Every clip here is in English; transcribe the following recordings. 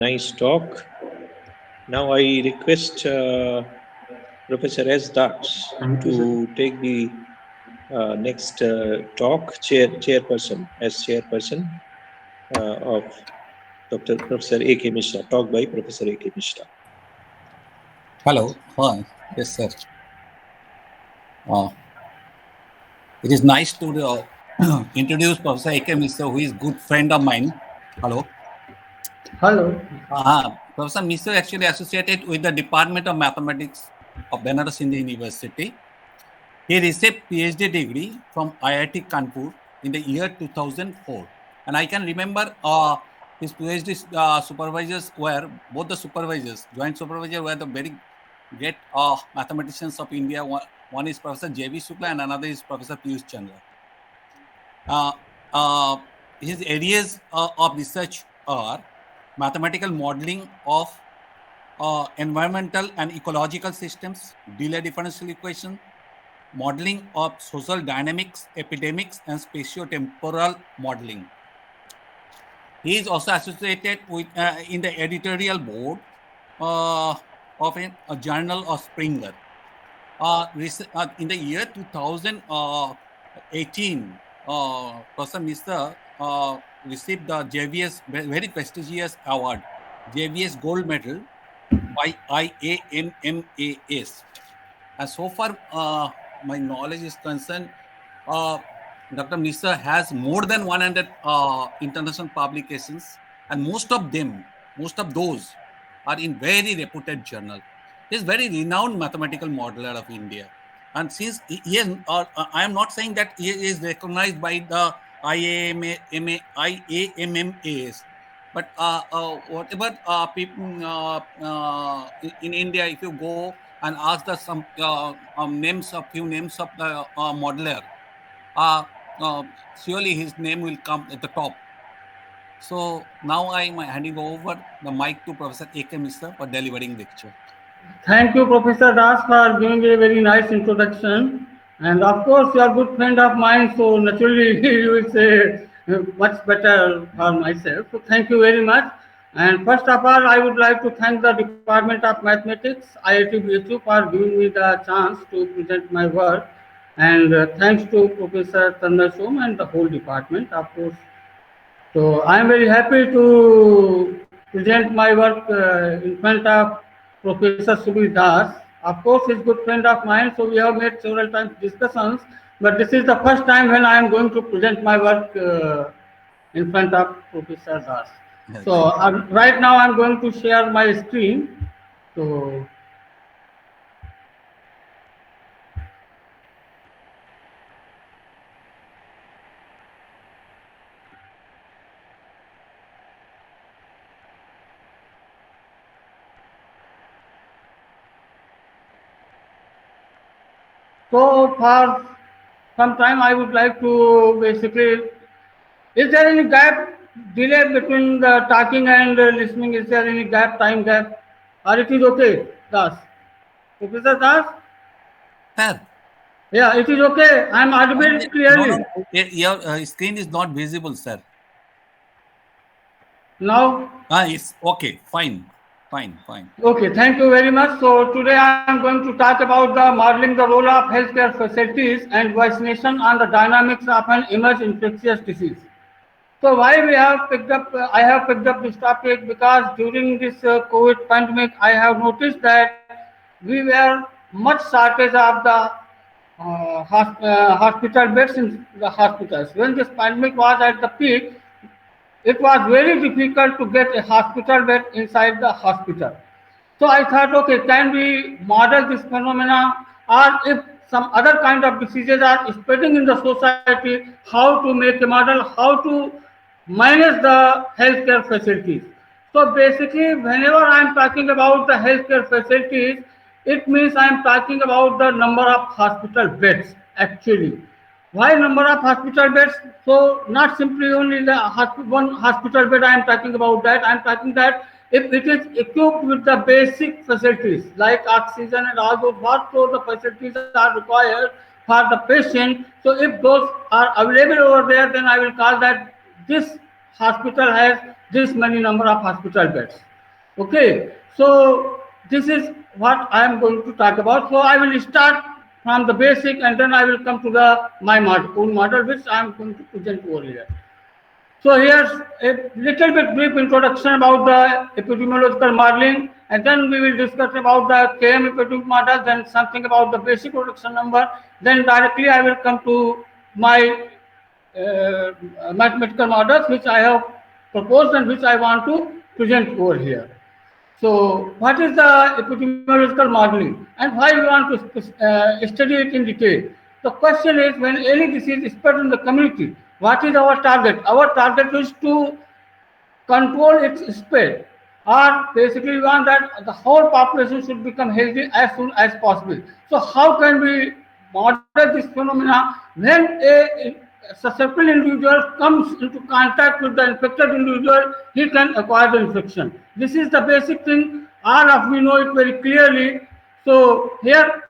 Nice talk. Now I request Professor S. Das Thank you, sir. to take the next talk, chairperson, as chairperson of Dr. Professor A.K. Mishra. Talk by Professor A.K. Mishra. Hello. Hi. Yes, sir. Uh, it is nice to introduce Professor A.K. Mishra, who is good friend of mine. Hello. Hello. Professor Mishra actually associated with the Department of Mathematics of Banaras Hindu University. He received PhD degree from IIT Kanpur in the year 2004. And I can remember his PhD supervisors were, both the supervisors, joint supervisors were the very great mathematicians of India. One is Professor J.V. Shukla and another is Professor Piyush Chandra. Uh, uh, his areas of research are mathematical modeling of environmental and ecological systems, delay differential equation, modeling of social dynamics, epidemics, and spatio-temporal modeling. He is also associated with in the editorial board of a journal of Springer. In the year 2018, Professor Mishra received the JVS, very prestigious award, JVS Gold Medal by IAMMAS. And so far, my knowledge is concerned, Dr. Mishra has more than 100 international publications, and most of those are in very reputed journal. He is very renowned mathematical modeler of India. And since he is, I am not saying that he is recognized by the IAMMAS, but whatever people in India, if you go and ask the some few names of the modeler, uh, surely his name will come at the top. So now I am handing over the mic to Professor A.K. Mishra for delivering lecture. Thank you, Professor Das, for giving a very nice introduction. And of course, you are a good friend of mine, so naturally you will say much better for myself. So thank you very much. And first of all, I would like to thank the Department of Mathematics, IIT BHU, for giving me the chance to present my work. And thanks to Professor Tandashom and the whole department, of course. So I am very happy to present my work in front of Professor Subir Das. Of course, he's a good friend of mine, so we have made several times discussions. But this is the first time when I am going to present my work in front of Professor Das. So right now I'm going to share my screen. So So for some time, I would like to basically, is there any gap delay between the talking and listening? Is there any gap, time gap, or it is okay, Das? Professor Das? Sir. Yeah, it is okay. I am audible clearly. No, your screen is not visible, sir. Now? It's okay. Fine. Okay, thank you very much. So today I am going to talk about the modeling the role of healthcare facilities and vaccination on the dynamics of an emerging infectious disease. So why we have picked up, I have picked up this topic because during this COVID pandemic, I have noticed that we were much shortage of the hospital beds in the hospitals. When this pandemic was at the peak, it was very difficult to get a hospital bed inside the hospital. So I thought, okay, can we model this phenomena, or if some other kind of diseases are spreading in the society, how to make a model, how to manage the healthcare facilities. So basically, whenever I am talking about the healthcare facilities, it means I am talking about the number of hospital beds actually. Why number of hospital beds? So not simply only the one hospital bed I am talking about that. I am talking that if it is equipped with the basic facilities like oxygen and all those what the facilities are required for the patient. So if those are available over there, then I will call that this hospital has this many number of hospital beds. Okay, so this is what I am going to talk about. So I will start from the basic and then I will come to the my own model which I am going to present over here. So here's a little bit brief introduction about the epidemiological modeling, and then we will discuss about the KM epidemic model, then something about the basic production number, then directly I will come to my mathematical models which I have proposed and which I want to present over here. So what is the epidemiological modeling and why we want to study it in detail? The question is, when any disease is spread in the community, what is our target? Our target is to control its spread, or basically we want that the whole population should become healthy as soon as possible. So how can we model this phenomena when a susceptible individual comes into contact with the infected individual, he can acquire the infection. This is the basic thing. All of we know it very clearly. So here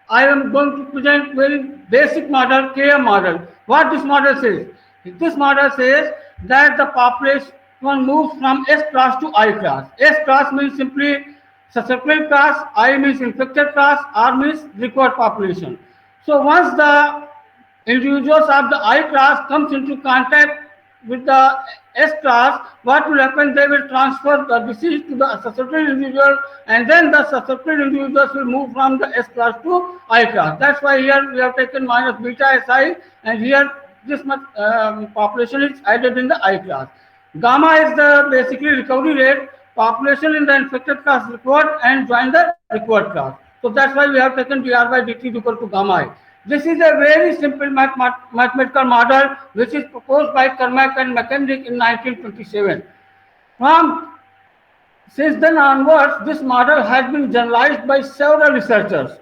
I am going to present very basic model, KM model. What this model says? This model says that the population moves from S class to I class. S class means simply susceptible class, I means infected class, R means required population. So once the individuals of the I class comes into contact with the S class, what will happen? They will transfer the disease to the susceptible individual, and then the susceptible individuals will move from the S class to I class. That's why here we have taken minus beta Si, and here this much population is added in the I class. Gamma is the basically recovery rate. Population in the infected class required and join the required class. So that's why we have taken dr by dt equal to gamma I. This is a very simple mathematical model which is proposed by Kermack and McKendrick in 1927. Since then onwards, this model has been generalized by several researchers.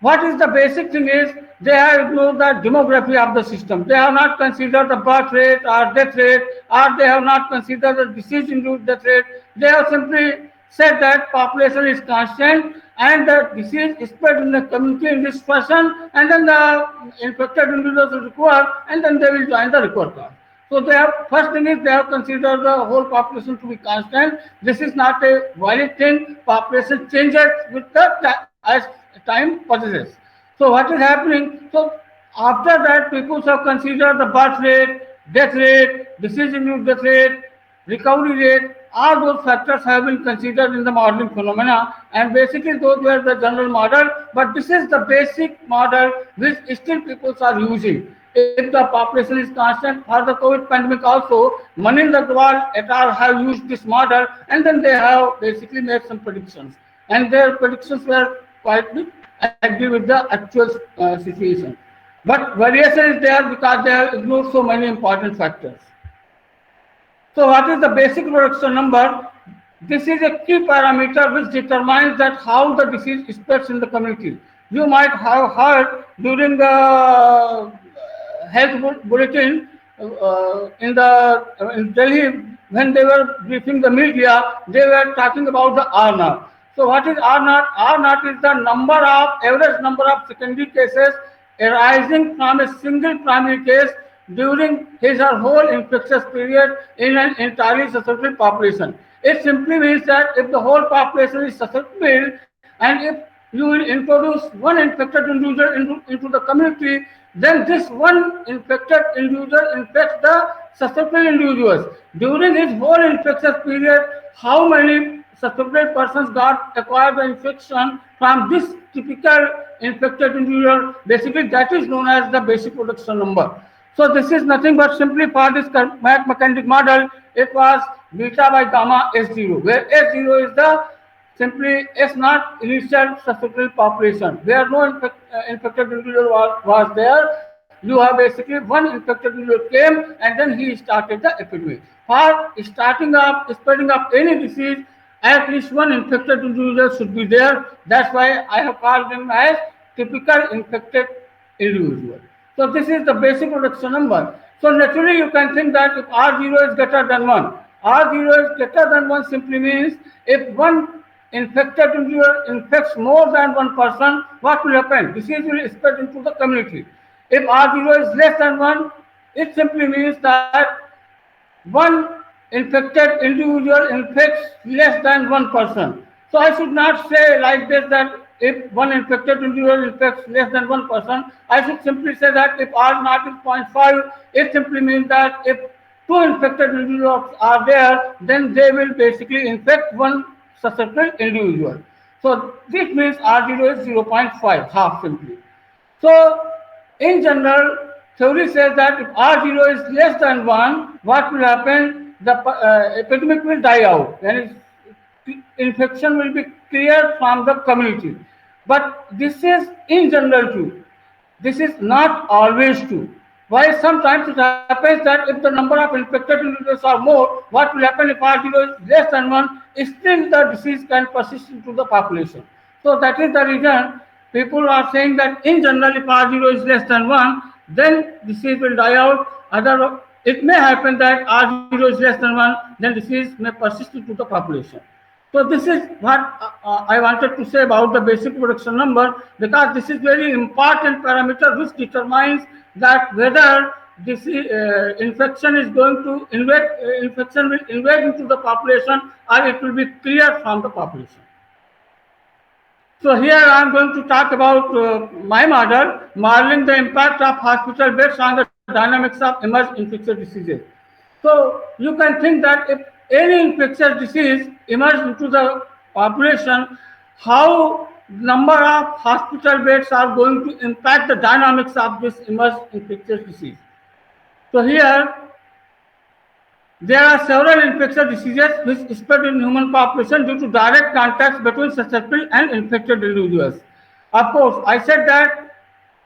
What is the basic thing is, they have ignored the demography of the system. They have not considered the birth rate or death rate, or they have not considered the disease-induced death rate. They have simply said that population is constant and the disease is spread in the community in this fashion, and then the infected individuals will recover, and then they will join the required class. So they have, first thing is, they have considered the whole population to be constant. This is not a valid thing. Population changes with the as time passes. So what is happening? So after that, people have considered the birth rate, death rate, disease-induced death rate, recovery rate. All those factors have been considered in the modeling phenomena, and basically those were the general model. But this is the basic model which still people are using. If the population is constant, for the COVID pandemic also, Manil Agrawal et al. Have used this model, and then they have basically made some predictions, and their predictions were quite big. I agree with the actual situation. But variation is there because they have ignored so many important factors. So what is the basic production number? This is a key parameter which determines that how the disease spreads in the community. You might have heard during the health bulletin in Delhi, when they were briefing the media, they were talking about the R naught. So what is R naught? R naught is the average number of secondary cases arising from a single primary case during his or whole infectious period in an entirely susceptible population. It simply means that if the whole population is susceptible, and if you will introduce one infected individual into the community, then this one infected individual infects the susceptible individuals. During his whole infectious period, how many susceptible persons acquired the infection from this typical infected individual? Basically, that is known as the basic production number. So this is nothing but simply for this Kermack-McKendrick model, it was beta by gamma S0, where S0 is the simply S naught initial susceptible population, where no infected individual was there. You have basically one infected individual came, and then he started the epidemic. For spreading up any disease, at least one infected individual should be there. That's why I have called them as typical infected individual. So this is the basic production number. So naturally you can think that if R0 is greater than 1, R0 is greater than 1 simply means if one infected individual infects more than one person, what will happen? Disease will spread into the community. If R0 is less than 1, it simply means that one infected individual infects less than one person. So I should not say like this that if one infected individual infects less than one person, I should simply say that if R naught is 0.5, it simply means that if two infected individuals are there, then they will basically infect one susceptible individual. So this means R0 is 0.5, half simply. So in general, theory says that if R0 is less than 1, what will happen? The epidemic will die out and infection will be cleared from the community. But this is in general true. This is not always true. Why sometimes it happens that if the number of infected individuals are more, what will happen if R0 is less than 1? Still the disease can persist into the population. So that is the reason people are saying that in general if R0 is less than 1, then disease will die out. Otherwise, it may happen that R0 is less than 1, then disease may persist into the population. So this is what I wanted to say about the basic production number, because this is very important parameter which determines that whether this infection is going to infection will invade into the population or it will be cleared from the population. So here I am going to talk about my model, modeling the impact of hospital beds on the dynamics of emerging infectious diseases. So you can think that if any infectious disease emerges into the population, how number of hospital beds are going to impact the dynamics of this emerging infectious disease. So here there are several infectious diseases which spread in human population due to direct contacts between susceptible and infected individuals. Of course, I said that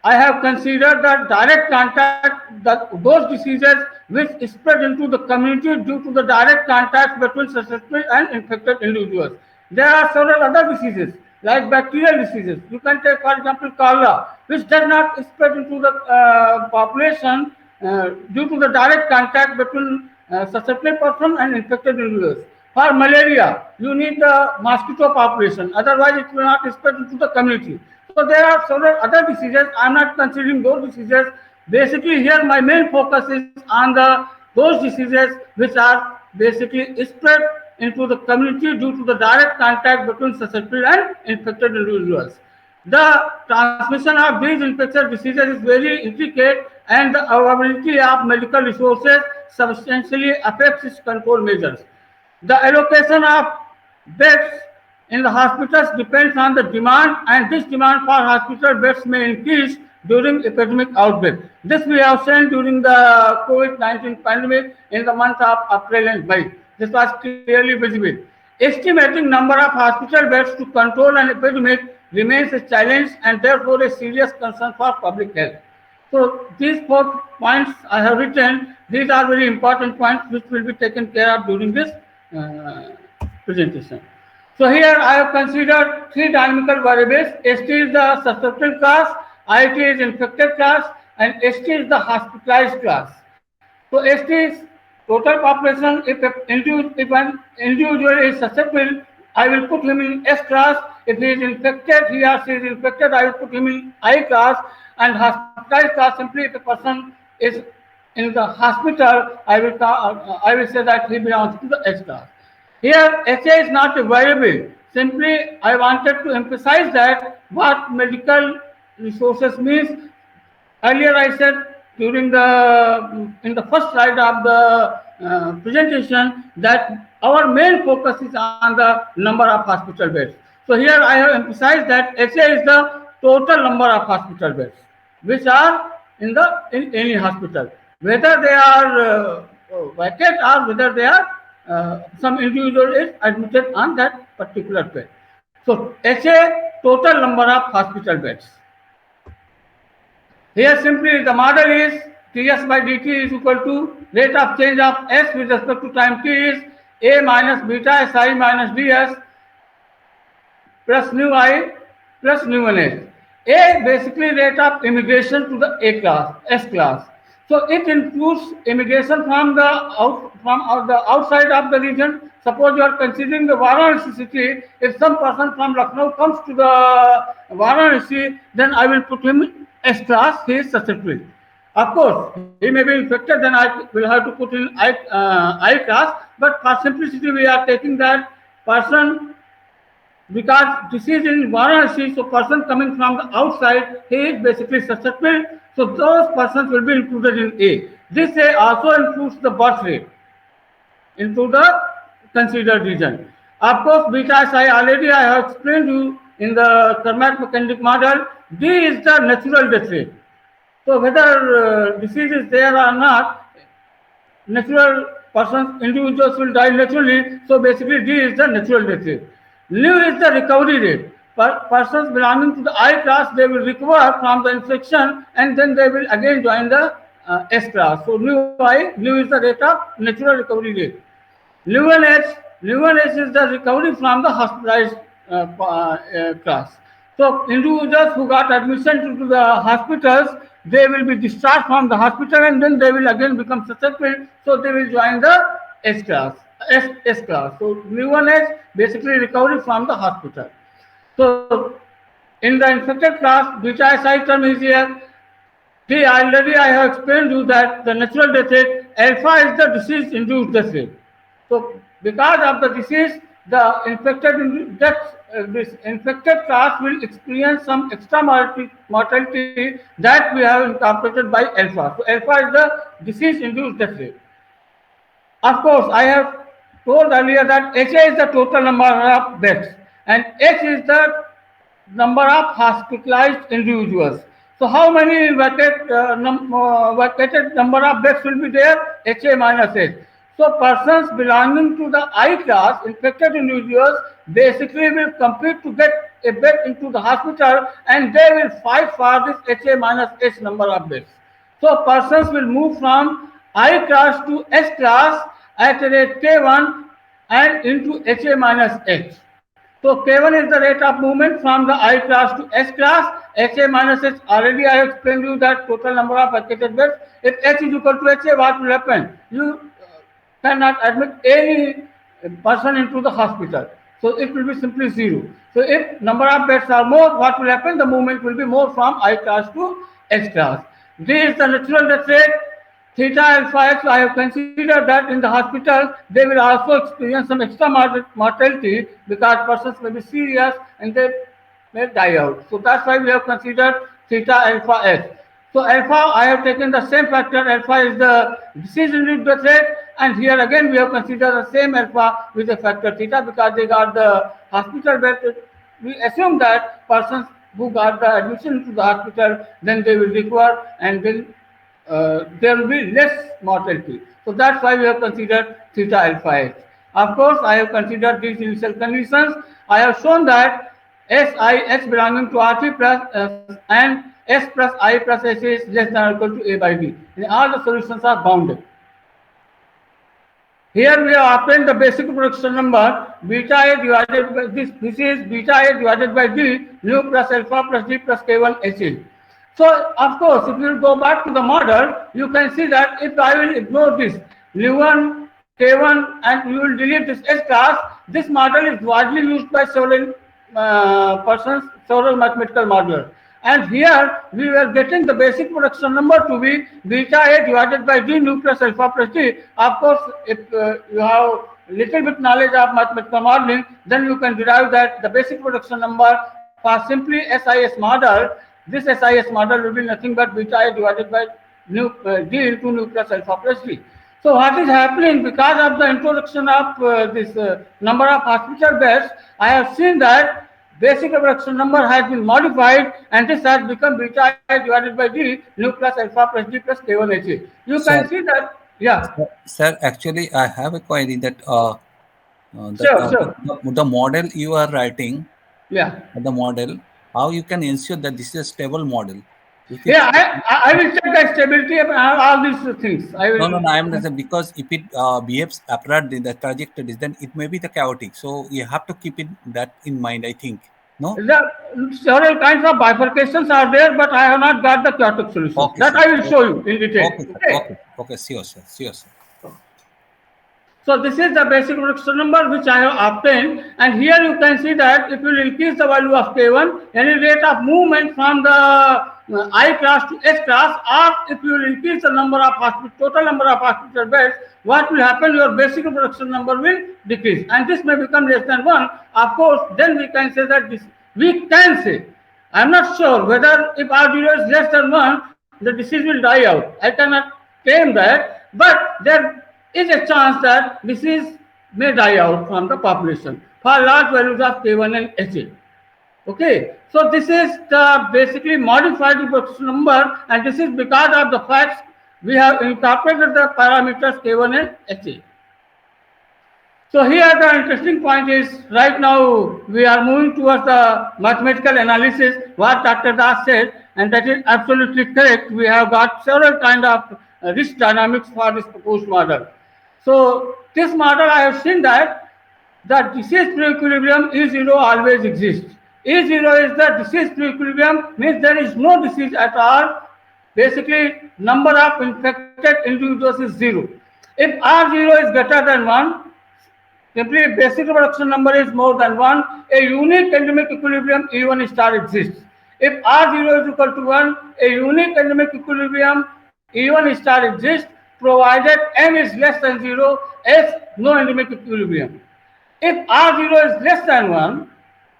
I have considered that direct contact, those diseases which spread into the community due to the direct contact between susceptible and infected individuals. There are several other diseases like bacterial diseases. You can take, for example, cholera, which does not spread into the population due to the direct contact between susceptible person and infected individuals. For malaria, you need the mosquito population, otherwise it will not spread into the community. So there are several other diseases. I am not considering those diseases. Basically, here my main focus is on those diseases which are basically spread into the community due to the direct contact between susceptible and infected individuals. The transmission of these infectious diseases is very intricate, and the availability of medical resources substantially affects its control measures. The allocation of beds in the hospitals depends on the demand, and this demand for hospital beds may increase during epidemic outbreak. This we have seen during the COVID-19 pandemic in the month of April and May. This was clearly visible. Estimating number of hospital beds to control an epidemic remains a challenge and therefore a serious concern for public health. So these 4 points I have written, these are very important points which will be taken care of during this presentation. So here I have considered 3 dynamical variables. ST is the susceptible class, IT is infected class, and ST is the hospitalized class. So ST is total population. If an individual is susceptible, I will put him in S class. If he is infected, he or she is infected, I will put him in I class. And hospitalized class, simply if a person is in the hospital, I will say that he belongs to the S class. Here, HA is not a variable. Simply, I wanted to emphasize that what medical resources means. Earlier, I said during in the first slide of the presentation that our main focus is on the number of hospital beds. So here, I have emphasized that HA is the total number of hospital beds which are in any hospital, whether they are vacant or whether they are some individual is admitted on that particular bed. So HA, total number of hospital beds. Here simply the model is Ts by dt is equal to rate of change of S with respect to time t is A minus beta Si minus ds plus nu I plus nu 1s. A basically rate of immigration to the A class, S class. So it includes immigration from the outside of the region. Suppose you are considering the Varanasi city. If some person from Lucknow comes to the Varanasi, then I will put him in S class. He is susceptible. Of course, he may be infected, then I will have to put in I class. But for simplicity, we are taking that person, because disease in Varanasi, so person coming from the outside, he is basically susceptible. So those persons will be included in A. This A also includes the birth rate into the considered region. Of course, beta I have explained you in the Kermat mechanic model. D is the natural death rate. So whether disease is there or not, natural persons, individuals will die naturally. So basically, D is the natural death rate. Liu is the recovery rate. Persons belonging to the I class, they will recover from the infection and then they will again join the S class. So Liu is the rate of natural recovery rate. Liu1H is the recovery from the hospitalized class. So individuals who got admission to the hospitals, they will be discharged from the hospital and then they will again become susceptible. So they will join the S class. S class. So Liu1H basically recovery from the hospital. So in the infected class, beta SI term is here. Already I have explained you that the natural death rate, alpha is the disease induced death rate. So because of the disease, the this infected class will experience some extra mortality that we have incorporated by alpha. So alpha is the disease induced death rate. Of course, I have told earlier that HA is the total number of deaths and H is the number of hospitalized individuals. So how many vacated number of beds will be there? HA minus H. So persons belonging to the I class, infected individuals, basically will compete to get a bed into the hospital and they will fight for this HA minus H number of beds. So persons will move from I class to S class at a rate K1 and into HA minus H. So K1 is the rate of movement from the I class to S class. HA minus H, already I explained you that total number of vacated beds. If H is equal to HA, what will happen? You cannot admit any person into the hospital. So it will be simply 0. So if number of beds are more, what will happen? The movement will be more from I class to S class. This is the natural death rate. Theta alpha X, I have considered that in the hospital, they will also experience some extra mortality because persons may be serious and they may die out. So that's why we have considered theta alpha X. So alpha, I have taken the same factor. Alpha is the disease-induced death rate, and here again we have considered the same alpha with the factor theta because they got the hospital bed. We assume that persons who got the admission to the hospital, then they will recover and then there will be less mortality. So that's why we have considered theta alpha H. Of course, I have considered these initial conditions. I have shown that SIH belonging to R3 plus and S plus I plus H is less than or equal to A by B. And all the solutions are bounded. Here we have obtained the basic production number beta A divided by this is beta A divided by D, nu plus alpha plus D plus K1 HA. So, of course, if you go back to the model, you can see that if I will ignore this Liu1, K1 and you will delete this S class, this model is widely used by several persons, several mathematical modelers. And here we were getting the basic production number to be beta A divided by D nu plus alpha plus D. Of course, if you have little bit knowledge of mathematical modeling, then you can derive that the basic production number for simply SIS model, this SIS model will be nothing but beta A divided by D into nu plus alpha plus D. So what is happening because of the introduction of this number of hospital beds, I have seen that basic production number has been modified and this has become beta A divided by D nu plus alpha plus D plus K1 HA. You can see that, yeah. Sir, actually, I have a query that Sure. The model you are writing, the model, how you can ensure that this is a stable model? I will check the stability of all these things. I will. No, I am saying because if it behaves apart in the trajectories, then it may be the chaotic. So you have to keep that in mind, I think. No? Several kinds of bifurcations are there, but I have not got the chaotic solution. Okay, that sir. I will show you in detail. Okay, sure, sir. So this is the basic reduction number which I have obtained, and here you can see that if you increase the value of K1, any rate of movement from the I class to H class, or if you increase the number of total number of hospital beds, what will happen? Your basic reduction number will decrease, and this may become less than 1. Of course, then we can say that this, we can say, I am not sure whether if R0 is less than 1, the disease will die out. I cannot claim that, but there is a chance that disease may die out from the population for large values of K1 and HA. Okay, so this is the basically modified reproduction number, and this is because of the facts we have incorporated the parameters K1 and HA. So here the interesting point is, right now we are moving towards the mathematical analysis, what Dr. Das said, and that is absolutely correct. We have got several kind of risk dynamics for this proposed model. So this model, I have seen that the disease pre-equilibrium E0 always exists. E0 is the disease pre-equilibrium, means there is no disease at all. Basically, number of infected individuals is 0. If R0 is greater than 1, simply basic reduction number is more than 1, a unique endemic equilibrium E1 star exists. If R0 is equal to 1, a unique endemic equilibrium E1 star exists, provided M is less than 0, S no endemic equilibrium. If R0 is less than 1,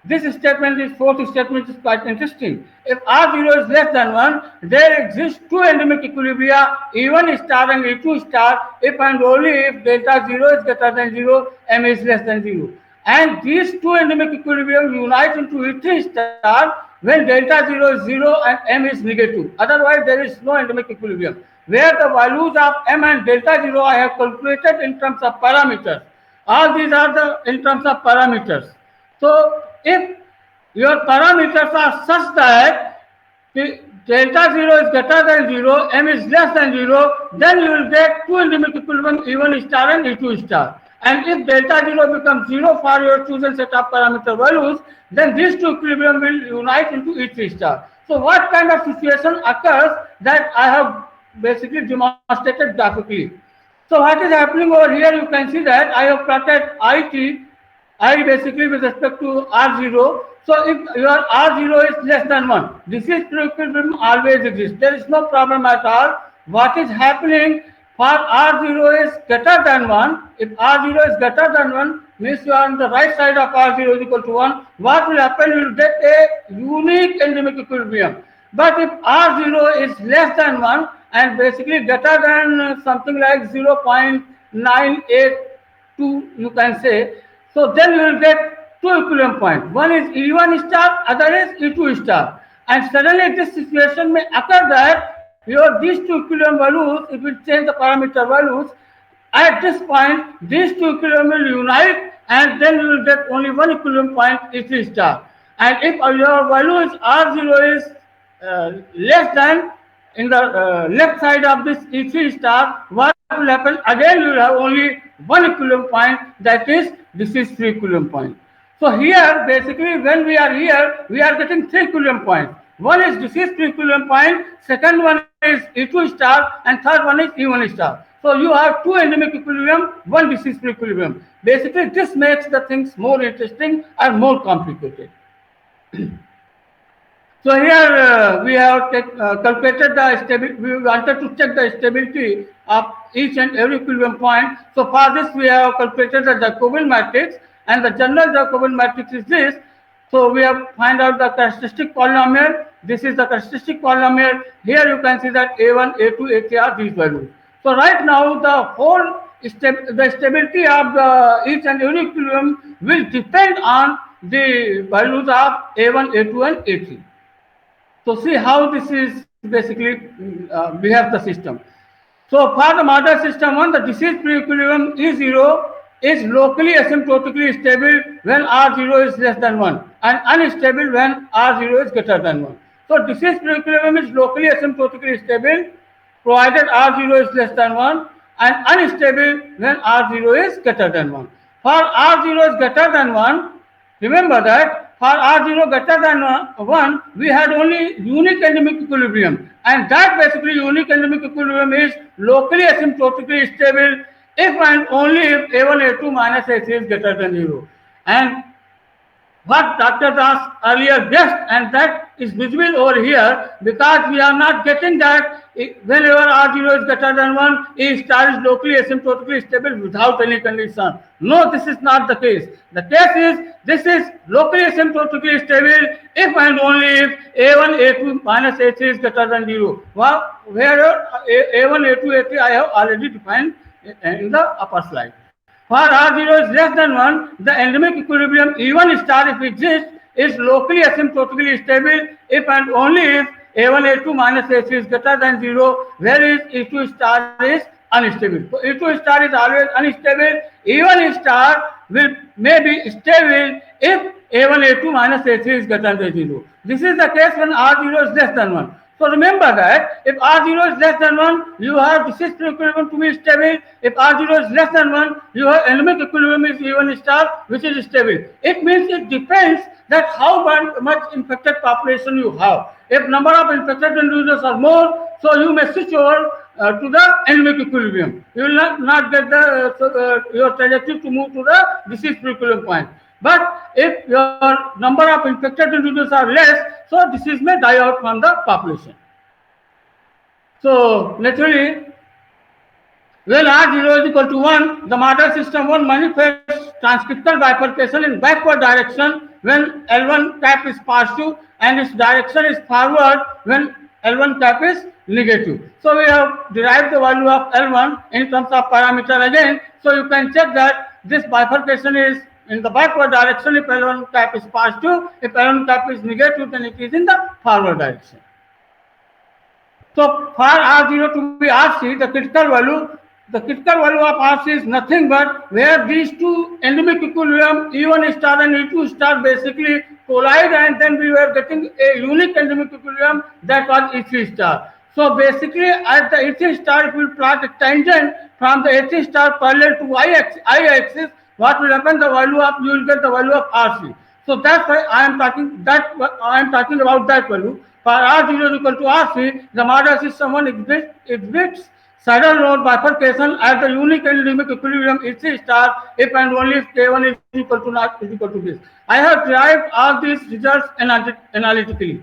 this statement, this fourth statement is quite interesting. If R0 is less than 1, there exists two endemic equilibria, E1 star and E2 star, if and only if delta 0 is greater than 0, M is less than 0. And these two endemic equilibrium unite into E3 star when delta 0 is 0 and M is negative. Otherwise, there is no endemic equilibrium, where the values of M and delta 0 I have calculated in terms of parameters. All these are the in terms of parameters. So if your parameters are such that delta 0 is greater than 0, M is less than 0, then you will get two endemic equilibrium E1 star and E2 star. And if delta 0 becomes 0 for your chosen set of parameter values, then these two equilibrium will unite into E3 star. So what kind of situation occurs that I have basically demonstrated graphically. So what is happening over here, you can see that I have plotted I basically with respect to R0. So if your R0 is less than 1, disease pre-equilibrium always exists. There is no problem at all. What is happening for R0 is greater than 1. If R0 is greater than 1, means you are on the right side of R0 is equal to 1. What will happen? You will get a unique endemic equilibrium. But if R0 is less than 1 and basically greater than something like 0.982, you can say, so then you will get two equilibrium points. One is E1 star, other is E2 star. And suddenly this situation may occur that these two equilibrium values, if you change the parameter values, at this point, these two equilibrium will unite, and then you will get only one equilibrium point, E3 star. And if your value is R0 is less than, in the left side of this E3 star, what will happen? Again, you will have only one equilibrium point, that is disease free equilibrium point. So here, basically, when we are here, we are getting three equilibrium points. One is disease free equilibrium point, second one is E2 star, and third one is E1 star. So you have two endemic equilibrium, one disease free equilibrium. Basically, this makes the things more interesting and more complicated. So here we have calculated the stability. We wanted to check the stability of each and every equilibrium point. So for this, we have calculated the Jacobian matrix, and the general Jacobian matrix is this. So we have find out the characteristic polynomial. This is the characteristic polynomial. Here you can see that A1, A2, A3 are these values. So right now the whole the stability of each and every equilibrium will depend on the values of A1, A2, and A3. So see how this is basically we have the system. So for the model system 1, the disease pre-equilibrium E0 is locally asymptotically stable when R0 is less than 1 and unstable when R0 is greater than 1. So disease pre-equilibrium is locally asymptotically stable provided R0 is less than 1 and unstable when R0 is greater than 1. For R0 is greater than 1, remember that for R0 greater than 1, we had only unique endemic equilibrium, and that basically unique endemic equilibrium is locally asymptotically stable if and only if A1, A2 minus A3 is greater than 0. And what Dr. Das earlier guessed, and that is visible over here, because we are not getting that whenever R0 is greater than 1, A star is locally asymptotically stable without any condition. No, this is not the case. The case is, this is locally asymptotically stable if and only if A1, A2 minus A3 is greater than 0. Well, where A1, A2, A3 I have already defined in the upper slide. For R0 is less than 1, the endemic equilibrium E1 star, if it exists, is locally asymptotically stable if and only if A1, A2 minus A3 is greater than 0, whereas E2 star is unstable. So E2 star is always unstable. E1 star may be stable if A1, A2 minus A3 is greater than 0. This is the case when R0 is less than 1. So remember that if R0 is less than 1, you have de Sitter equilibrium to be stable. If R0 is less than 1, you have endemic equilibrium is E1 star, which is stable. It means it depends that how much infected population you have. If number of infected individuals are more, so you may switch over to the endemic equilibrium. You will not get the your trajectory to move to the de Sitter equilibrium point. But if your number of infected individuals are less, so disease may die out from the population. So naturally, when R0 is equal to 1, the model system 1 manifests transcriptal bifurcation in backward direction when L1 cap is positive and its direction is forward when L1 cap is negative. So we have derived the value of L1 in terms of parameter again. So you can check that this bifurcation is in the backward direction if L1 cap is positive. If L1 cap is negative, then it is in the forward direction. So for R0 to be RC, the critical value of RC is nothing but where these two endemic equilibrium E1 star and E2 star basically collide, and then we were getting a unique endemic equilibrium that was E3 star. So basically at the E3 star, if we plot a tangent from the E3 star parallel to I-axis, what will happen? The value of, you will get the value of RC. So that's why I am talking about that value. For R0 equal to RC, the model system 1 exhibits saddle node bifurcation at the unique endemic equilibrium E3 star if and only if K1 is equal to this. I have derived all these results analytically.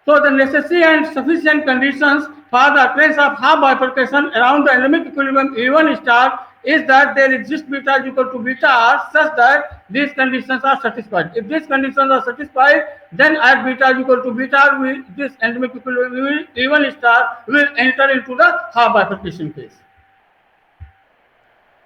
So the necessary and sufficient conditions for the occurrence of half bifurcation around the endemic equilibrium E1 star is that there exists beta is equal to beta r such that these conditions are satisfied. If these conditions are satisfied, then at beta is equal to beta, this endemic equilibrium E1 star will enter into the half bifurcation case.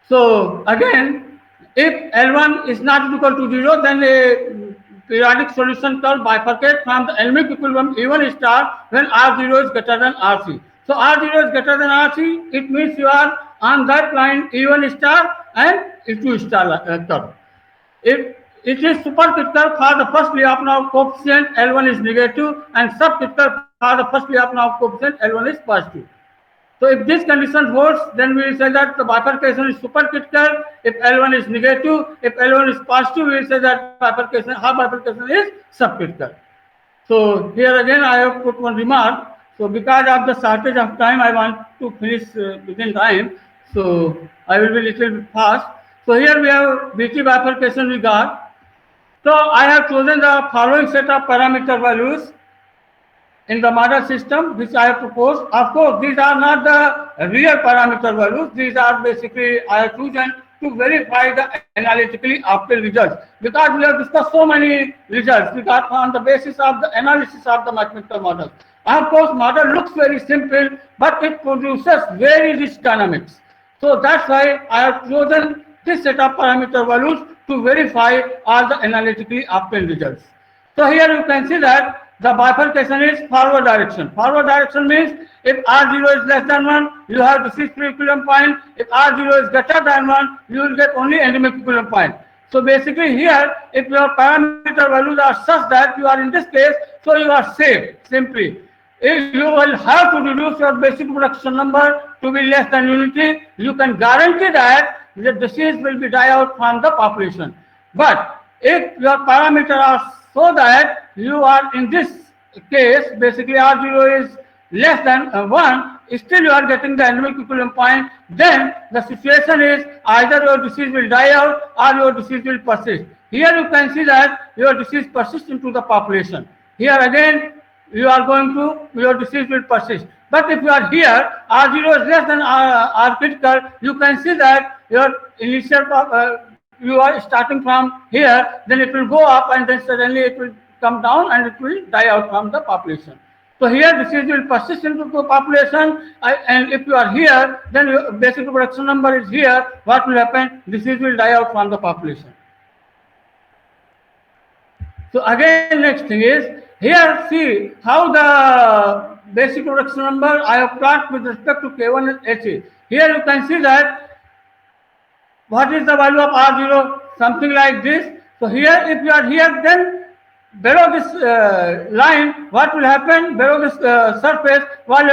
So again, if L1 is not equal to 0, then a periodic solution curve bifurcate from the endemic equilibrium E1 star when R0 is greater than RC. So R0 is greater than RC, it means you are on that line E1 star and E2 star curve. If it is supercritical for the first Lyapunov coefficient, L1 is negative, and subcritical for the first Lyapunov coefficient, L1 is positive. So if this condition holds, then we will say that the bifurcation is supercritical if L1 is negative. If L1 is positive, we will say that half bifurcation is subcritical. So here again I have put one remark. So because of the shortage of time, I want to finish within time. So I will be little bit fast. So here we have BT bifurcation we got. So I have chosen the following set of parameter values in the model system which I have proposed. Of course, these are not the real parameter values. These are basically I have chosen to verify the analytically obtained results, because we have discussed so many results because on the basis of the analysis of the mathematical model. Of course, model looks very simple, but it produces very rich dynamics. So that's why I have chosen this set of parameter values to verify all the analytically obtained results. So here you can see that the bifurcation is forward direction. Forward direction means if R0 is less than 1, you have the fixed equilibrium point. If R0 is greater than 1, you will get only endemic equilibrium point. So basically here, if your parameter values are such that you are in this case, so you are safe simply. If you will have to reduce your basic production number to be less than unity, you can guarantee that the disease will be die out from the population. But if your parameters are so that you are in this case, basically R0 is less than 1, still you are getting the endemic equilibrium point, then the situation is either your disease will die out or your disease will persist. Here you can see that your disease persists into the population. Here again, you are going to, your disease will persist. But if you are here, R0 is less than R critical, you can see that your initial, you are starting from here, then it will go up and then suddenly it will come down and it will die out from the population. So here disease will persist into the population, and if you are here, then your basic reproduction number is here. What will happen? Disease will die out from the population. So again, next thing is, here see how the basic reproduction number I have plotted with respect to K1 and HA. Here you can see that what is the value of R0, something like this. So here, if you are here, then below this line, what will happen? Below this surface, what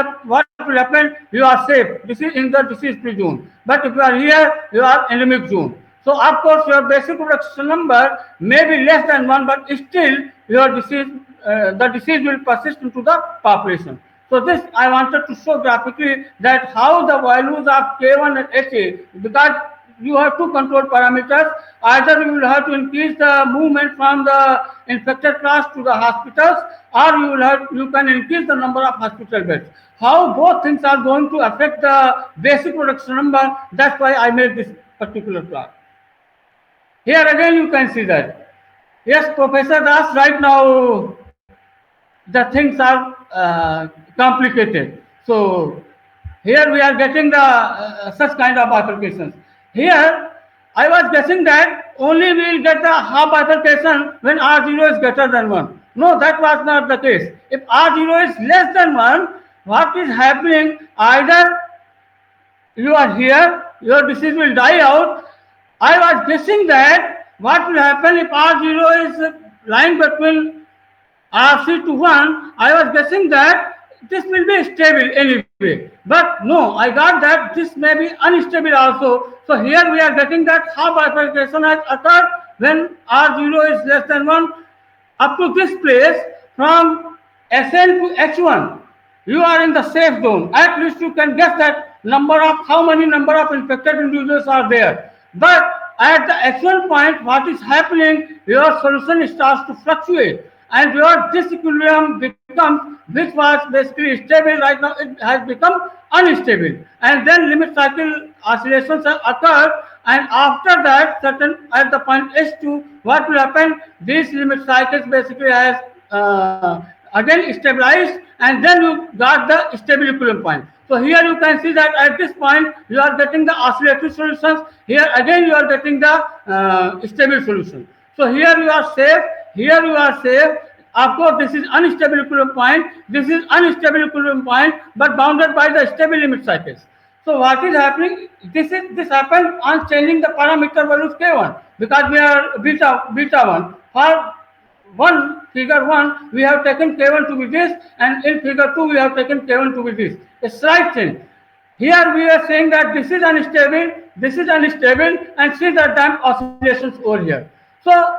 will happen? You are safe. This is in the disease-free zone. But if you are here, you are endemic zone. So of course, your basic reproduction number may be less than 1, but still your disease, the disease will persist into the population. So this I wanted to show graphically that how the values of K1 and HA, because you have two control parameters. Either you will have to increase the movement from the infected class to the hospitals, or you can increase the number of hospital beds. How both things are going to affect the basic reproduction number, that's why I made this particular plot. Here again you can see that. Yes, Professor Das, right now the things are complicated. So here we are getting the such kind of bifurcations. Here, I was guessing that only we will get the half bifurcation when R0 is greater than 1. No, that was not the case. If R0 is less than 1, what is happening? Either you are here, your disease will die out. I was guessing that what will happen if R0 is lying between RC to 1, I was guessing that this will be stable anyway. But no, I got that this may be unstable also. So here we are getting that half bifurcation has occurred when R0 is less than 1. Up to this place, from Sn to H1, you are in the safe zone. At least you can guess that how many number of infected individuals are there. But at the H1 point, what is happening? Your solution starts to fluctuate. And your disequilibrium becomes, which was basically stable, right now it has become unstable. And then limit cycle oscillations have occurred, and after that, at the point S2, what will happen? These limit cycles basically has again stabilized, and then you got the stable equilibrium point. So here you can see that at this point, you are getting the oscillatory solutions. Here again, you are getting the stable solution. So here you are safe. Here you are safe. Of course, this is unstable equilibrium point. This is unstable equilibrium point, but bounded by the stable limit cycles. So what is happening? This happens on changing the parameter values K1, because we are beta 1. For figure 1, we have taken K1 to be this, and in figure 2, we have taken K1 to be this. A slight change. Here we are saying that this is unstable, and see the damp oscillations over here. So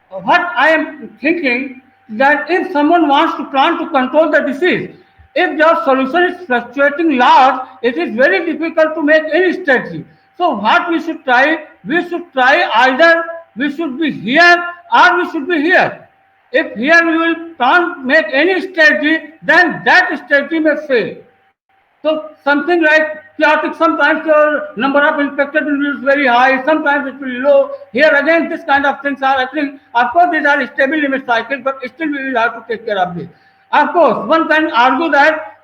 what I am thinking, that if someone wants to plan to control the disease, if your solution is fluctuating large, it is very difficult to make any strategy. So what we should try? We should try either we should be here or we should be here. If here we will can't make any strategy, then that strategy may fail. So something like chaotic, sometimes your number of infected will be very high, sometimes it will be low. Here again, this kind of things are happening. Of course, these are stable limit cycles, but still we will have to take care of this. Of course, one can argue that,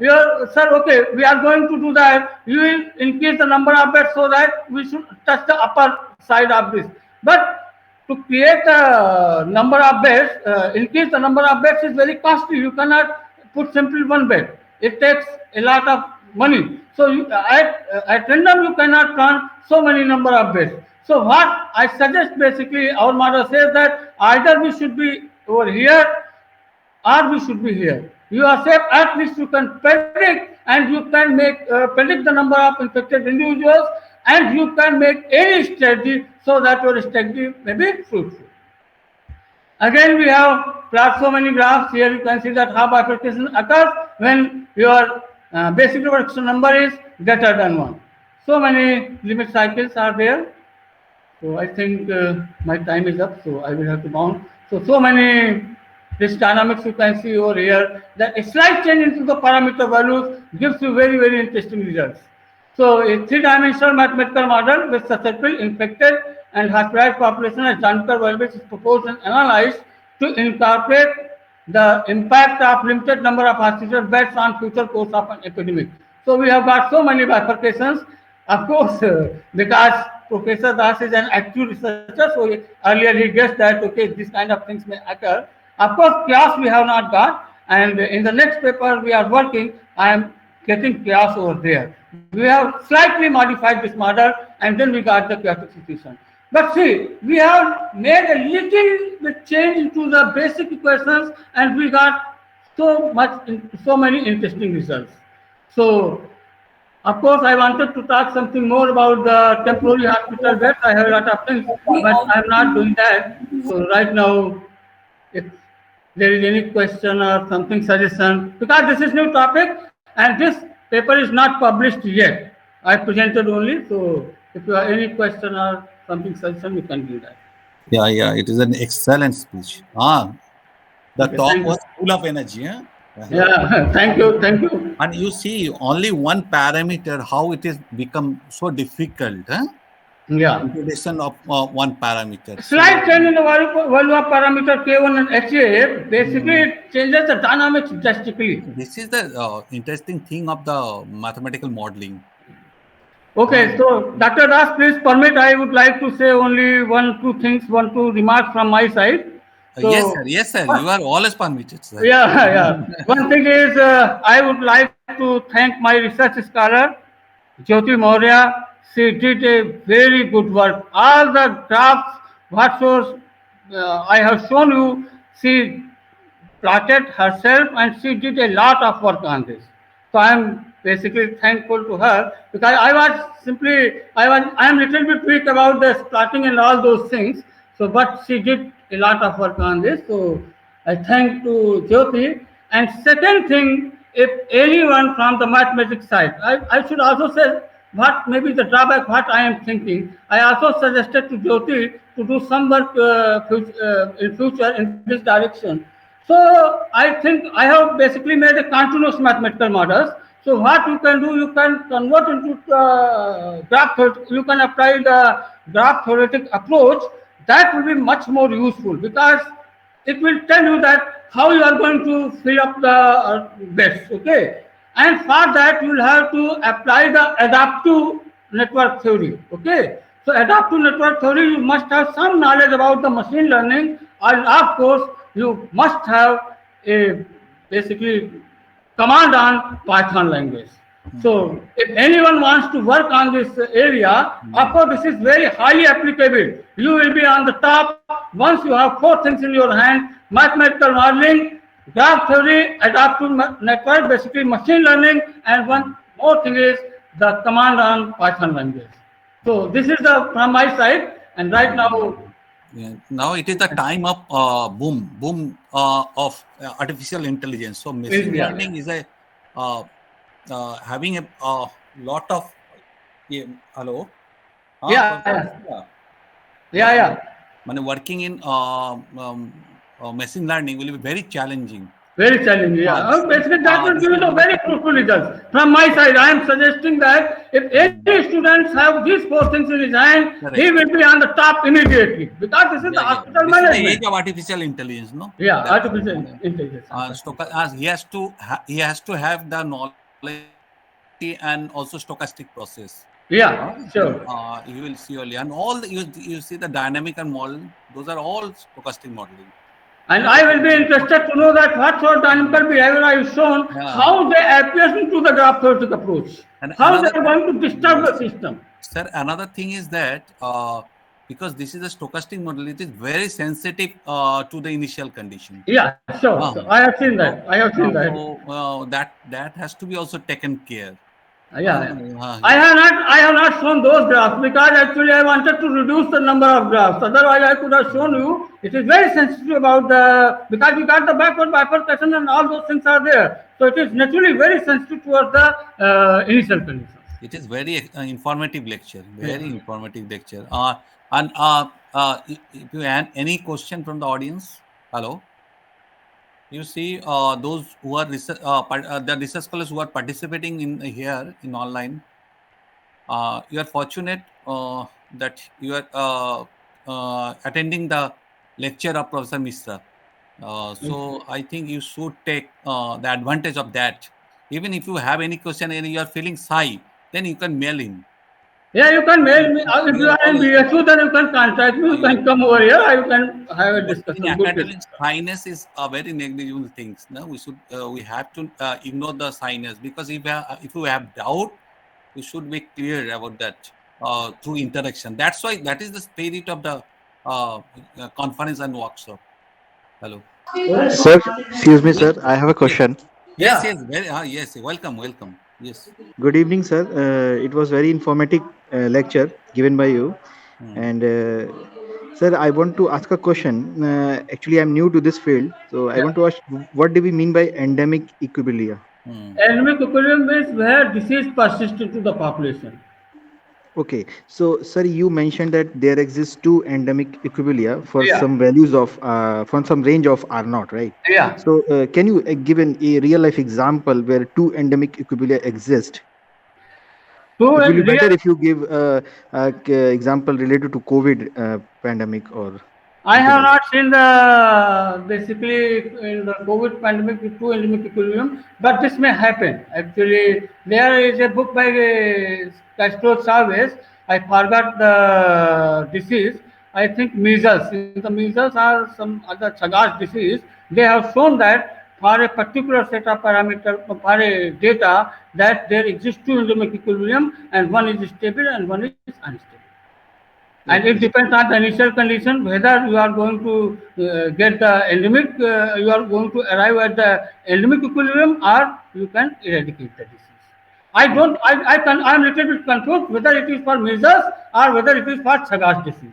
sir, okay, we are going to do that. You will increase the number of beds so that we should touch the upper side of this. But to create a number of beds, increase the number of beds is very costly. You cannot put simply one bed. It takes a lot of money. So at random you cannot plan so many number of beds. So what I suggest, basically our model says that either we should be over here or we should be here. You are safe, at least you can predict, and you can make predict the number of infected individuals, and you can make any strategy so that your strategy may be fruitful. Again, we have plot so many graphs. Here you can see that how bifurcation occurs when your basic reduction number is greater than 1. So many limit cycles are there. So I think my time is up, so I will have to bound. So many this dynamics you can see over here that a slight change into the parameter values gives you very, very interesting results. So a three-dimensional mathematical model with susceptible, infected, and hospitalized population as Janker values is proposed and analyzed to incorporate the impact of limited number of hospital beds on future course of an epidemic. So we have got so many bifurcations. Of course, because Professor Das is an active researcher, so earlier he guessed that, okay, these kind of things may occur. Of course, chaos we have not got, and in the next paper we are working, I am getting chaos over there. We have slightly modified this model, and then we got the chaotic situation. But see, we have made a little bit change into the basic equations, and we got so many interesting results. So, of course, I wanted to talk something more about the temporary hospital beds. I have a lot of things, but I'm not doing that. So right now, if there is any question or something suggestion, because this is new topic and this paper is not published yet. I presented only. So if you have any question or something suggestion, you can do that. Yeah, it is an excellent speech. The talk was full of energy. Huh? Yeah, thank you. And you see only one parameter, how it is become so difficult. Huh? Yeah. Introduction of one parameter. Slight change in the value of parameter K1 and HA, basically it changes the dynamics drastically. This is the interesting thing of the mathematical modeling. Okay, so Dr. Das, please permit, I would like to say only one, two remarks from my side. So, yes, sir. You are always permitted, sir. Yeah. One thing is, I would like to thank my research scholar, Jyoti Maurya. She did a very good work. All the graphs, what shows I have shown you, she plotted herself and she did a lot of work on this. So I am basically thankful to her because I am little bit weak about the plotting and all those things. So, but she did a lot of work on this. So I thank to Jyoti. And second thing, if anyone from the mathematics side, I should also say what may be the drawback, what I am thinking. I also suggested to Jyoti to do some work in future in this direction. So I think I have basically made a continuous mathematical models. So what you can do, you can convert into graph. You can apply the graph theoretic approach. That will be much more useful because it will tell you that how you are going to fill up the beds. Okay, and for that you will have to apply the adaptive network theory. Okay, so adaptive network theory, you must have some knowledge about the machine learning, and of course you must have a basically command on Python language. So if anyone wants to work on this area, of course this is very highly applicable. You will be on the top once you have four things in your hand: mathematical modeling, graph theory, adaptive network, basically machine learning, and one more thing is the command on Python language. So this is from my side, and right now. Yeah. Now it is the time of boom of artificial intelligence. So machine learning is a having a lot of hello. Yeah. Working in machine learning will be very challenging. Very challenging, yeah. Basically, that will give you the very fruitful results. From my side, I am suggesting that if any students have these four things in his hand, he will be on the top immediately because this is the hospital management. This is the age of artificial intelligence, no? Yeah, artificial intelligence. He has to have the knowledge and also stochastic process. Yeah, sure. You will see earlier, and all you see the dynamic and model; those are all stochastic modeling. And I will be interested to know that what sort of dynamical behavior I have shown, how they appear into the graph theoretic approach, and how they are going to disturb the system. Sir, another thing is that because this is a stochastic model, it is very sensitive to the initial condition. Yeah, sure. So I have seen that. So that has to be also taken care. Yeah. Ah, I have not shown those graphs because actually I wanted to reduce the number of graphs. Otherwise, I could have shown you. It is very sensitive about the because you got the backward bifurcation and all those things are there. So it is naturally very sensitive towards the initial conditions. it is very informative lecture. Very informative lecture. And if you have any question from the audience, hello. You see, those who are the research scholars who are participating in here in online, you are fortunate that you are attending the lecture of Professor Misra. So I think you should take the advantage of that. Even if you have any question and you are feeling shy, then you can mail him. Yeah, you can mail me. If We you are are in all BSU, then you can contact me. You can come over here. I can have a but in discussion. Good academic, discussion. shyness is a very negligible things. No, we have to ignore the shyness because if you have doubt, you should be clear about that through interaction. That's why that is the spirit of the conference and workshop. Hello. Sir, excuse me, sir. I have a Yes, question. yes, Yeah. yes. Very, yes. Welcome. Yes. Good evening, sir. It was very informative lecture given by you. Hmm. And sir, I want to ask a question. Actually, I'm new to this field, so I Yeah. want to ask, what do we mean by endemic equilibria? Hmm. Endemic equilibrium means where disease persists into the population. Okay, so sir, you mentioned that there exists two endemic equilibria for Yeah. some values of from some range of R naught, right? Yeah. So, can you give a real life example where two endemic equilibria exist? To It will be better real, if you give example related to COVID pandemic or I something have like that. not seen the basically in the COVID pandemic with two endemic equilibrium, but this may happen. Actually, there is a book by Castro Chavez. I forgot the disease. I think measles. In the measles or some other Chagas disease, they have shown that for a particular set of parameter for a data that there exists two endemic equilibrium and one is stable and one is unstable. And it Okay, depends on the initial condition whether you are going to get the endemic, you are going to arrive at the endemic equilibrium or you can eradicate the disease. I don't, I'm little bit confused whether it is for measles or whether it is for Chagas disease.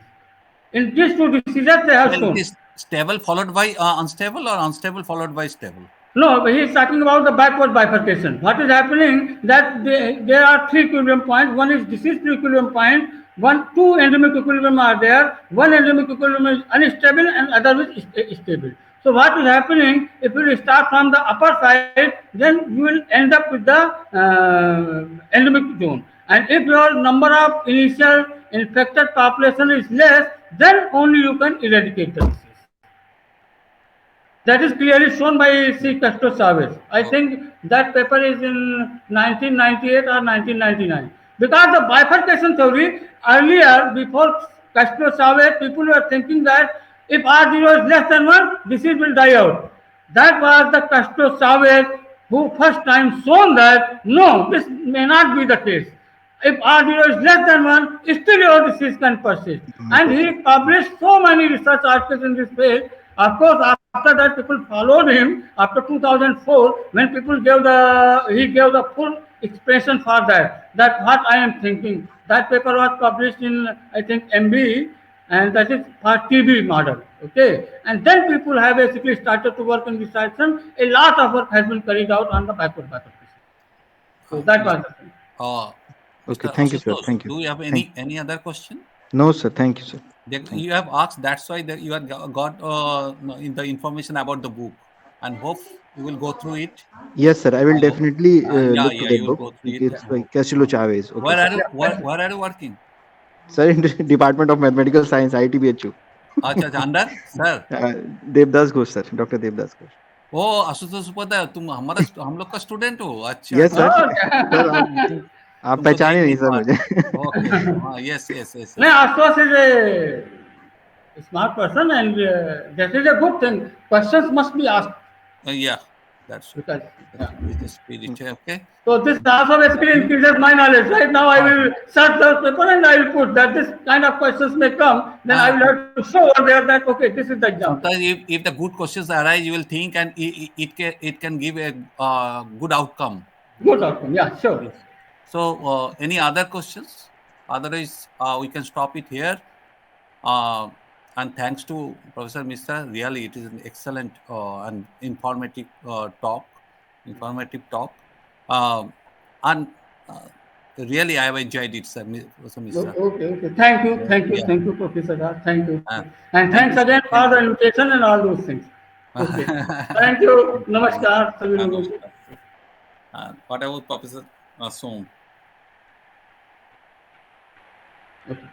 In these two diseases, they have Well, it shown. is stable followed by unstable or unstable followed by stable. No, he is talking about the backward bifurcation. What is happening that there are three equilibrium points. One is disease equilibrium point. Two endemic equilibrium are there. One endemic equilibrium is unstable and other is stable. So what is happening if you start from the upper side, then you will end up with the endemic zone. And if your number of initial infected population is less, then only you can eradicate the disease. That is clearly shown by C. Castro Chavez. I Okay. think that paper is in 1998 or 1999. Because the bifurcation theory, earlier, before Castro Chavez, people were thinking that if R0 is less than 1, disease will die out. That was the Castro Chavez who first time shown that no, this may not be the case. If R0 is less than 1, still your disease can persist. And he published so many research articles in this field. Of course, after that, people followed him after 2004 when people he gave the full expression for that. That what I am thinking. That paper was published in, I think, MB, and that is for TB model. Okay, and then people have basically started to work in this direction. A lot of work has been carried out on the backward bifurcation. So that Yes. was the thing. okay. Mr. Thank you, sir. Asutosh, Thank you. do you have Thank. any other question? No, sir. Thank you, sir. Thank You have asked. That's why that you have got in the information about the book, and hope you will go through it. Yes, sir. I will Uh, definitely look to yeah, that you will book. go through it. It's And like hope. Castillo Chavez. Okay, Where sir. are you? Yeah, that's it. Where are you working? Sir, in the Department of Mathematical Science, ITBHU. अच्छा अंदर sir Devdas Ghosh, sir. Dr. Devdas Ghosh. ओ आशुतोष उपाध्याय तुम हम लोग का student हो अच्छा Yes, sir. Oh, Sir, आप तुमको पहचाने देख नहीं नहीं सर पा मुझे. ओके ओके हाँ yes yes yes no, Astos is a smart person, and that is a good thing. Questions must be asked या that's because yeah. the spirit okay So this also basically increases my knowledge. Right now, I will search the paper and I will put that this kind of questions may come. Then I will have to show over there that okay, this is the example. sometimes if the good questions arise you will think and it can give a good outcome Good outcome. Yeah, sure. yes. So, any other questions? Otherwise, we can stop it here. And thanks to Professor Mishra, really it is an excellent and informative talk. And really, I have enjoyed it, sir, Professor Mishra. Okay. Thank you, Yeah. Professor Raj. Thank you. Uh, And thank thanks you, sir. again for the invitation and all those things. Okay. Thank you. Namaskar. सभी लोगों को. What about Professor Som? Okay.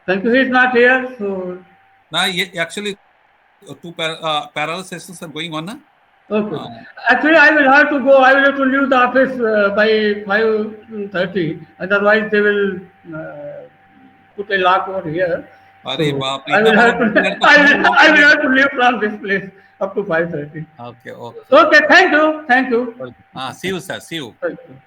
Thank you. He is not here, so. Now, actually, two parallel sessions are going on. Okay. Actually, I will have to go. I will have to leave the office by 5:30. Otherwise, they will put a lock over here. अरे So, बाप रे, I will इतना have बड़ा to. player को I will have to leave from this place up to 5:30. Okay. Okay. Thank you. See you, sir. See you. Thank you.